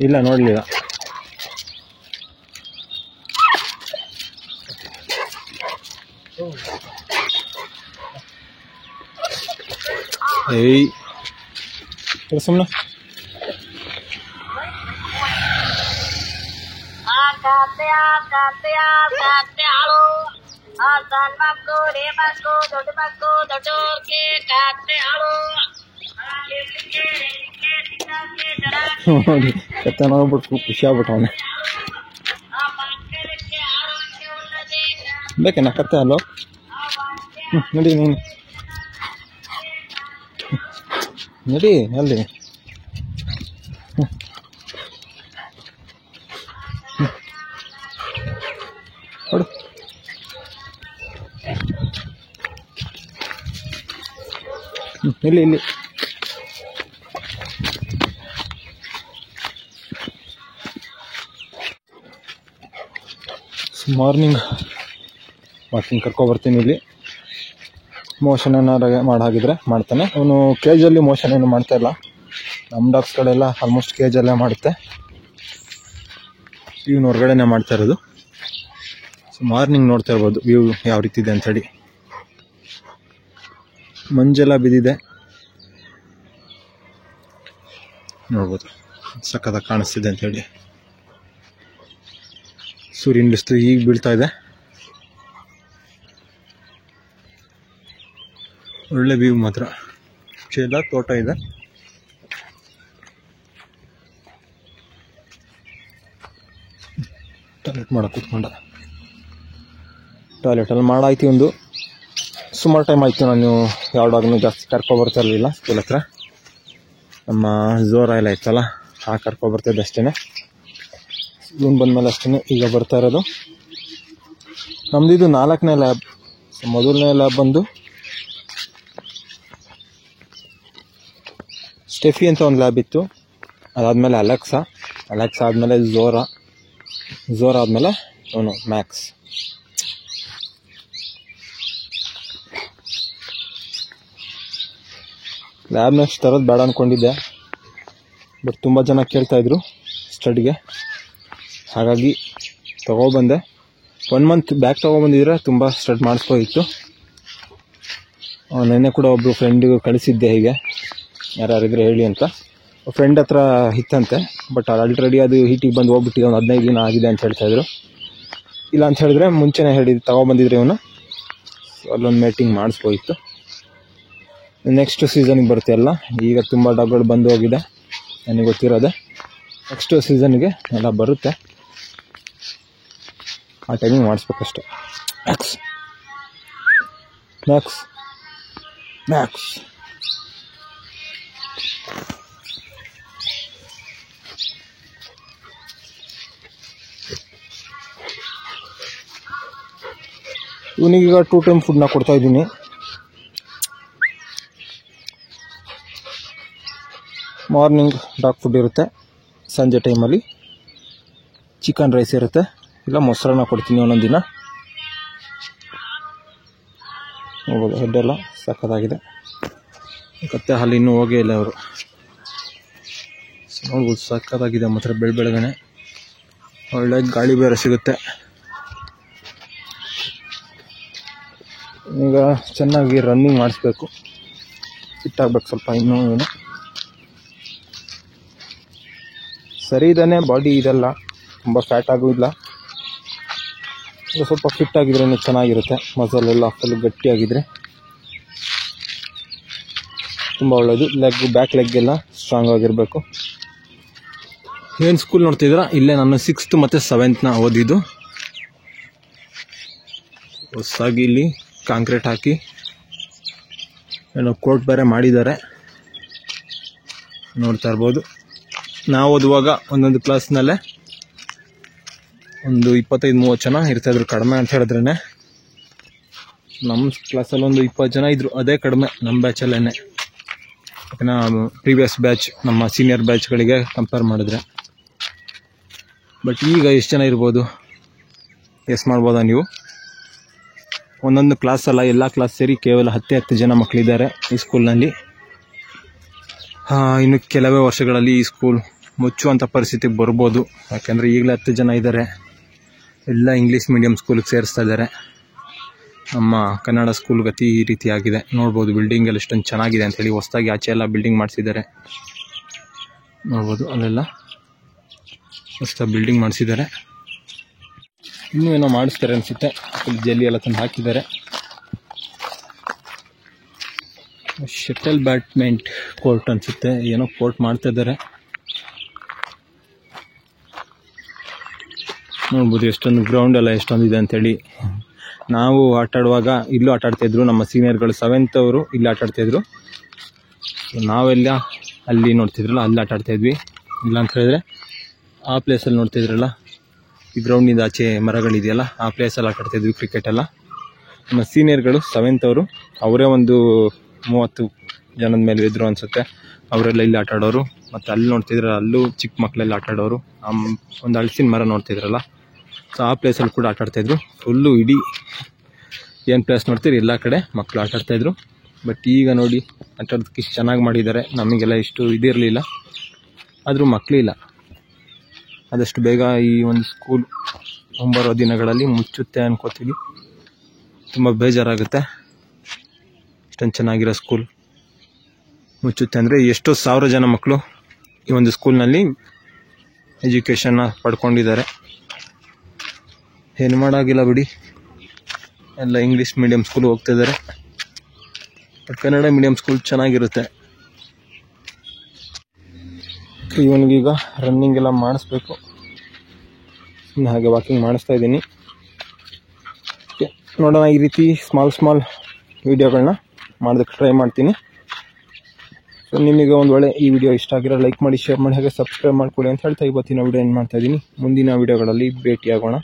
ಇಲ್ಲ ನೋಡಲಿಲ್ಲ. ಏಯ್ ಸುಮ್ಮನೆ ಕತ್ತೆ ನೋಡ್ಬಿಟ್ಟು ಖುಷಿ ಆಗ್ಬಿಟ್ಟವನೆ. ಬೇಕೇನ ಕತ್ತೆ ಅಲ್ಲೋ? ನಡಿ ನೀನು ನಡಿ ಅಲ್ಲಿ. ಹೊಡು ಇಲ್ಲಿ ಇಲ್ಲಿ. ಮಾರ್ನಿಂಗ್ ವಾಕಿಂಗ್ ಕರ್ಕೊಬರ್ತೀನಿ. ಇಲ್ಲಿ ಮೋಷನ್ ಏನಾರು ಮಾಡಾಗಿದ್ರೆ ಮಾಡ್ತಾನೆ. ಅವನು ಕೇಜಲ್ಲಿ ಮೋಷನ್ ಏನು ಮಾಡ್ತಾ ಇಲ್ಲ. ನಮ್ಮ ಡಾಗ್ಸ್ಗಳೆಲ್ಲ ಆಲ್ಮೋಸ್ಟ್ ಕೇಜಲ್ಲೇ ಮಾಡುತ್ತೆ. ಇವನು ಹೊರಗಡೆನೇ ಮಾಡ್ತಾ ಇರೋದು. ಸೊ ಮಾರ್ನಿಂಗ್ ನೋಡ್ತಾ ಇರ್ಬೋದು ವ್ಯೂ ಯಾವ ರೀತಿ ಇದೆ ಅಂಥೇಳಿ. ಮಂಜೆಲ್ಲ ಬಿದ್ದಿದೆ ನೋಡ್ಬೋದು, ಸಖತ್ತಾಗಿ ಕಾಣಿಸ್ತಿದೆ ಅಂಥೇಳಿ. ಸೂರ್ಯನ ಬಿಸಿಲು ಈಗ ಬೀಳ್ತಾ ಇದೆ. ಒಳ್ಳೆ ವ್ಯೂ ಮಾತ್ರ. ಎಲ್ಲ ತೋಟ ಇದೆ. ಟಾಯ್ಲೆಟ್ ಮಾಡಕ್ಕೆ ಕೂತ್ಕೊಂಡ. ಟಾಯ್ಲೆಟಲ್ಲಿ ಮಾಡಾಯ್ತು. ಒಂದು ಸುಮಾರು ಟೈಮ್ ಆಯಿತು ನಾನು ಯಾವ ಡಾಗ್ನೂ ಜಾಸ್ತಿ ಕರ್ಕೊಬರ್ತಾ ಇರಲಿಲ್ಲ. ಸ್ಕೂಲ್ ಹತ್ರ ನಮ್ಮ ಜೋರ ಎಲ್ಲ ಇತ್ತಲ್ಲ, ಕರ್ಕೊಬರ್ತಿದ್ದೆ ಅಷ್ಟೇ. ಇವನು ಬಂದಮೇಲೆ ಅಷ್ಟೇ ಈಗ ಬರ್ತಾ ಇರೋದು. ನಮ್ಮದಿದು 4ನೇ ಲ್ಯಾಬ್. ಮೊದಲನೇ ಲ್ಯಾಬ್ ಬಂದು ಸ್ಟೆಫಿ ಅಂತ ಒಂದು ಲ್ಯಾಬ್ ಇತ್ತು. ಅದಾದಮೇಲೆ ಅಲೆಕ್ಸಾ ಆದಮೇಲೆ ಝೋರ ಆದಮೇಲೆ ಅವನು ಮ್ಯಾಕ್ಸ್. ಲ್ಯಾಬ್ ನೆಕ್ಸ್ಟ್ ತರೋದು ಬೇಡ ಅಂದ್ಕೊಂಡಿದ್ದೆ, ಬಟ್ ತುಂಬ ಜನ ಕೇಳ್ತಾಯಿದ್ರು ಸ್ಟಡಿಗೆ, ಹಾಗಾಗಿ ತೊಗೊಬಂದೆ. 1 ಮಂತ್ ಬ್ಯಾಕ್ ತೊಗೊಬಂದಿದ್ರೆ ತುಂಬ ಸ್ಟಡ್ ಮಾಡಿಸ್ಬೋದಿತ್ತು. ನೆನ್ನೆ ಕೂಡ ಒಬ್ಬರು ಫ್ರೆಂಡಿಗೆ ಕಳಿಸಿದ್ದೆ, ಹೀಗೆ ಯಾರ್ಯಾರಿದ್ರೆ ಹೇಳಿ ಅಂತ. ಫ್ರೆಂಡ್ ಹತ್ರ ಇತ್ತಂತೆ, ಬಟ್ ಆಲ್ರೆಡಿ ಅದು ಹೀಟಿಗೆ ಬಂದು ಹೋಗ್ಬಿಟ್ಟಿದೆ. ಒಂದು 15 ದಿನ ಆಗಿದೆ ಅಂತ ಹೇಳ್ತಾಯಿದ್ರು. ಇಲ್ಲ ಅಂತ ಹೇಳಿದ್ರೆ ಮುಂಚೆನೇ ತೊಗೊಬಂದಿದ್ರೆ ಇವನು ಅಲ್ಲೊಂದು ಮೇಟಿಂಗ್ ಮಾಡಿಸ್ಬೋದಿತ್ತು. ನೆಕ್ಸ್ಟ್ ಸೀಸನ್ಗೆ ಬರುತ್ತೆ ಎಲ್ಲ. ಈಗ ತುಂಬ ಡಾಗ್ಗಳು ಬಂದು ಹೋಗಿದೆ, ನನಗೆ ಗೊತ್ತಿರೋದೆ. ನೆಕ್ಸ್ಟ್ ಸೀಸನ್ಗೆ ಎಲ್ಲ ಬರುತ್ತೆ, ಆ ಟೈಮಿಂಗ್ ಮಾಡಿಸ್ಬೇಕಷ್ಟೆ. ಮ್ಯಾಕ್ಸ್ ಇವನಿಗೀಗ 2 ಟೈಮ್ ಫುಡ್ನ ಕೊಡ್ತಾಯಿದ್ದೀನಿ. ಮಾರ್ನಿಂಗ್ ಡಾಗ್ ಫುಡ್ ಇರುತ್ತೆ, ಸಂಜೆ ಟೈಮಲ್ಲಿ ಚಿಕನ್ ರೈಸ್ ಇರುತ್ತೆ, ಇಲ್ಲ ಮೊಸರನ್ನ ಕೊಡ್ತೀನಿ ಒಂದೊಂದು ದಿನ. ನೋಡ್ಬೋದು ಹೆಡ್ಡೆಲ್ಲ ಸಖತ್ತಾಗಿದೆ. ಕತ್ತೆ ಹಾಲು ಇನ್ನೂ ಹೋಗೇ ಇಲ್ಲ ಅವರು. ನೋಡ್ಬೋದು ಸಖತ್ತಾಗಿದೆ ಮಾತ್ರ. ಬೆಳಗ್ಗೆನೆ ಒಳ್ಳೆ ಗಾಳಿ ಬೇರೆ ಸಿಗುತ್ತೆ. ಈಗ ಚೆನ್ನಾಗಿ ರನ್ನಿಂಗ್ ಮಾಡಿಸ್ಬೇಕು, ಫಿಟ್ ಆಗ್ಬೇಕು ಸ್ವಲ್ಪ. ಇನ್ನೂ ಏನು ಸರಿ ಇದ್ದಾನೆ, ಬಾಡಿ ಇದೆಲ್ಲ ತುಂಬ ಫ್ಯಾಟ್ ಆಗೂ ಇಲ್ಲ. ಸ್ವಲ್ಪ ಫಿಟ್ ಆಗಿದ್ರೇ ಚೆನ್ನಾಗಿರುತ್ತೆ. ಮಸಲೆಲ್ಲ ಫುಲ್ ಗಟ್ಟಿಯಾಗಿದ್ದರೆ ತುಂಬ ಒಳ್ಳೆಯದು. ಬ್ಯಾಕ್ ಲೆಗ್ ಎಲ್ಲ ಸ್ಟ್ರಾಂಗ್ ಆಗಿರಬೇಕು. ಏನು ಸ್ಕೂಲ್ ನೋಡ್ತಿದ್ದೀರಾ? ಇಲ್ಲೇ ನಾನು 6th ಮತ್ತು 7th ಓದಿದ್ದು. ಹೊಸದಾಗಿ ಇಲ್ಲಿ ಕಾಂಕ್ರೀಟ್ ಹಾಕಿ ಏನೋ ಕೋರ್ಟ್ ಬೇರೆ ಮಾಡಿದ್ದಾರೆ, ನೋಡ್ತಾ ಇರ್ಬೋದು. ನಾವು ಓದುವಾಗ ಒಂದೊಂದು ಕ್ಲಾಸ್ನಲ್ಲೇ ಒಂದು 25-30 ಜನ ಇರ್ತಾಯಿದ್ರು, ಕಡಿಮೆ ಅಂತ ಹೇಳಿದ್ರೇ. ನಮ್ಮ ಕ್ಲಾಸಲ್ಲಿ ಒಂದು 20 ಜನ ಇದ್ದರು, ಅದೇ ಕಡಿಮೆ ನಮ್ಮ ಬ್ಯಾಚಲ್ಲೇ. ಯಾಕಂದರೆ ಪ್ರೀವಿಯಸ್ ಬ್ಯಾಚ್, ನಮ್ಮ ಸೀನಿಯರ್ ಬ್ಯಾಚ್ಗಳಿಗೆ ಕಂಪೇರ್ ಮಾಡಿದ್ರೆ. ಬಟ್ ಈಗ ಎಷ್ಟು ಜನ ಇರ್ಬೋದು ಗೆಸ್ ಮಾಡ್ಬೋದಾ ನೀವು? ಒಂದೊಂದು ಕ್ಲಾಸಲ್ಲ, ಎಲ್ಲ ಕ್ಲಾಸ್ ಸೇರಿ ಕೇವಲ 10 ಜನ ಮಕ್ಕಳಿದ್ದಾರೆ ಈ ಸ್ಕೂಲ್ನಲ್ಲಿ. ಇನ್ನು ಕೆಲವೇ ವರ್ಷಗಳಲ್ಲಿ ಈ ಸ್ಕೂಲ್ ಮುಚ್ಚುವಂಥ ಪರಿಸ್ಥಿತಿ ಬರ್ಬೋದು. ಯಾಕೆಂದರೆ ಈಗಲೇ 10 ಜನ ಇದ್ದಾರೆ, ಎಲ್ಲ ಇಂಗ್ಲೀಷ್ ಮೀಡಿಯಂ ಸ್ಕೂಲಿಗೆ ಸೇರಿಸ್ತಾ ಇದ್ದಾರೆ. ನಮ್ಮ ಕನ್ನಡ ಸ್ಕೂಲ್ ಗತಿ ಈ ರೀತಿ ಆಗಿದೆ. ನೋಡ್ಬೋದು ಬಿಲ್ಡಿಂಗ್ ಎಲ್ಲ ಎಷ್ಟೊಂದು ಚೆನ್ನಾಗಿದೆ ಅಂಥೇಳಿ. ಹೊಸದಾಗಿ ಆಚೆ ಎಲ್ಲ ಬಿಲ್ಡಿಂಗ್ ಮಾಡಿಸಿದ್ದಾರೆ, ನೋಡ್ಬೋದು. ಅಲ್ಲೆಲ್ಲ ಹೊಸದಾಗಿ ಬಿಲ್ಡಿಂಗ್ ಮಾಡಿಸಿದ್ದಾರೆ. ಇನ್ನೂ ಏನೋ ಮಾಡಿಸ್ತಾರೆ ಅನಿಸುತ್ತೆ. ಜಲ್ಲಿ ಎಲ್ಲ ತಂದು ಹಾಕಿದ್ದಾರೆ. ಶಟಲ್ ಬ್ಯಾಡ್ಮಿಂಟನ್ ಕೋರ್ಟ್ ಅನಿಸುತ್ತೆ, ಏನೋ ಕೋರ್ಟ್ ಮಾಡ್ತಾ ಇದ್ದಾರೆ. ನೋಡ್ಬೋದು ಎಷ್ಟೊಂದು ಗ್ರೌಂಡ್ ಎಲ್ಲ ಎಷ್ಟೊಂದಿದೆ ಅಂಥೇಳಿ. ನಾವು ಆಟಾಡುವಾಗ ಇಲ್ಲೂ ಆಟಾಡ್ತಾಯಿದ್ರು. ನಮ್ಮ ಸೀನಿಯರ್ಗಳು 7th ಅವರು ಇಲ್ಲಿ ಆಟಾಡ್ತಾಯಿದ್ರು. ನಾವೆಲ್ಲ ಅಲ್ಲಿ ನೋಡ್ತಿದ್ರಲ್ಲ ಅಲ್ಲಿ ಆಟಾಡ್ತಾಯಿದ್ವಿ. ಇಲ್ಲ ಅಂತ ಹೇಳಿದ್ರೆ ಆ ಪ್ಲೇಸಲ್ಲಿ ನೋಡ್ತಿದ್ರಲ್ಲ, ಈ ಗ್ರೌಂಡಿಂದ ಆಚೆ ಮರಗಳಿದೆಯಲ್ಲ ಆ ಪ್ಲೇಸಲ್ಲಿ ಆಟಾಡ್ತಾಯಿದ್ವಿ ಕ್ರಿಕೆಟ್ ಎಲ್ಲ. ನಮ್ಮ ಸೀನಿಯರ್ಗಳು 7th ಅವರು, ಅವರೇ ಒಂದು 30 ಜನದ ಮೇಲೆ ಇದ್ರು ಅನಿಸುತ್ತೆ. ಅವರೆಲ್ಲ ಇಲ್ಲಿ ಆಟಾಡೋರು. ಮತ್ತು ಅಲ್ಲಿ ನೋಡ್ತಿದ್ರೆ ಅಲ್ಲೂ ಚಿಕ್ಕ ಮಕ್ಕಳೆಲ್ಲ ಆಟಾಡೋರು. ಒಂದು ಹಲಸಿನ ಮರ ನೋಡ್ತಿದ್ರಲ್ಲ, ಸೊ ಆ ಪ್ಲೇಸಲ್ಲಿ ಕೂಡ ಆಟಾಡ್ತಾಯಿದ್ರು. ಫುಲ್ಲು ಇಡೀ ಏನು ಪ್ಲೇಸ್ ನೋಡ್ತೀರಿ ಎಲ್ಲ ಕಡೆ ಮಕ್ಕಳು ಆಟಾಡ್ತಾಯಿದ್ರು. ಬಟ್ ಈಗ ನೋಡಿ ಆಟಾಡೋದಕ್ಕೆ ಇಷ್ಟು ಚೆನ್ನಾಗಿ ಮಾಡಿದ್ದಾರೆ. ನಮಗೆಲ್ಲ ಇಷ್ಟು ಇದಿರಲಿಲ್ಲ, ಆದರೂ ಮಕ್ಕಳಿಲ್ಲ. ಆದಷ್ಟು ಬೇಗ ಈ ಒಂದು ಸ್ಕೂಲ್ ಮುಂಬರೋ ದಿನಗಳಲ್ಲಿ ಮುಚ್ಚುತ್ತೆ ಅನ್ಕೋತೀವಿ. ತುಂಬ ಬೇಜಾರಾಗುತ್ತೆ. ಇಷ್ಟೊಂದು ಚೆನ್ನಾಗಿರೋ ಸ್ಕೂಲ್ ಮುಚ್ಚುತ್ತೆ ಅಂದರೆ ಎಷ್ಟೋ 1000 ಜನ ಮಕ್ಕಳು ಈ ಒಂದು ಸ್ಕೂಲ್ನಲ್ಲಿ ಎಜುಕೇಷನ್ನ ಪಡ್ಕೊಂಡಿದ್ದಾರೆ. ಏನು ಮಾಡೋಂಗಿಲ್ಲ ಬಿಡಿ, ಎಲ್ಲ ಇಂಗ್ಲೀಷ್ ಮೀಡಿಯಂ ಸ್ಕೂಲ್ ಹೋಗ್ತಿದ್ದಾರೆ. ಬಟ್ ಕನ್ನಡ ಮೀಡಿಯಂ ಸ್ಕೂಲ್ ಚೆನ್ನಾಗಿರುತ್ತೆ. ಇವನಿಗೀಗ ರನ್ನಿಂಗ್ ಎಲ್ಲ ಮಾಡಿಸ್ಬೇಕು. ಇನ್ನು ಹಾಗೆ ವಾಕಿಂಗ್ ಮಾಡಿಸ್ತಾ ಇದ್ದೀನಿ. ನೋಡೋಣ, ಈ ರೀತಿ ಸ್ಮಾಲ್ ವೀಡಿಯೋಗಳನ್ನ ಮಾಡೋದಕ್ಕೆ ಟ್ರೈ ಮಾಡ್ತೀನಿ. ಸೊ ನಿಮಗೆ ಒಂದು ವೇಳೆ ಈ ವಿಡಿಯೋ ಇಷ್ಟ ಆಗಿರೋ ಲೈಕ್ ಮಾಡಿ, ಶೇರ್ ಮಾಡಿ, ಹಾಗೆ ಸಬ್ಸ್ಕ್ರೈಬ್ ಮಾಡ್ಕೊಳ್ಳಿ ಅಂತ ಹೇಳ್ತಾ ಇವತ್ತಿನ ವಿಡಿಯೋ ಏನು ಮಾಡ್ತಾಯಿದ್ದೀನಿ. ಮುಂದಿನ ವಿಡಿಯೋಗಳಲ್ಲಿ ಭೇಟಿಯಾಗೋಣ.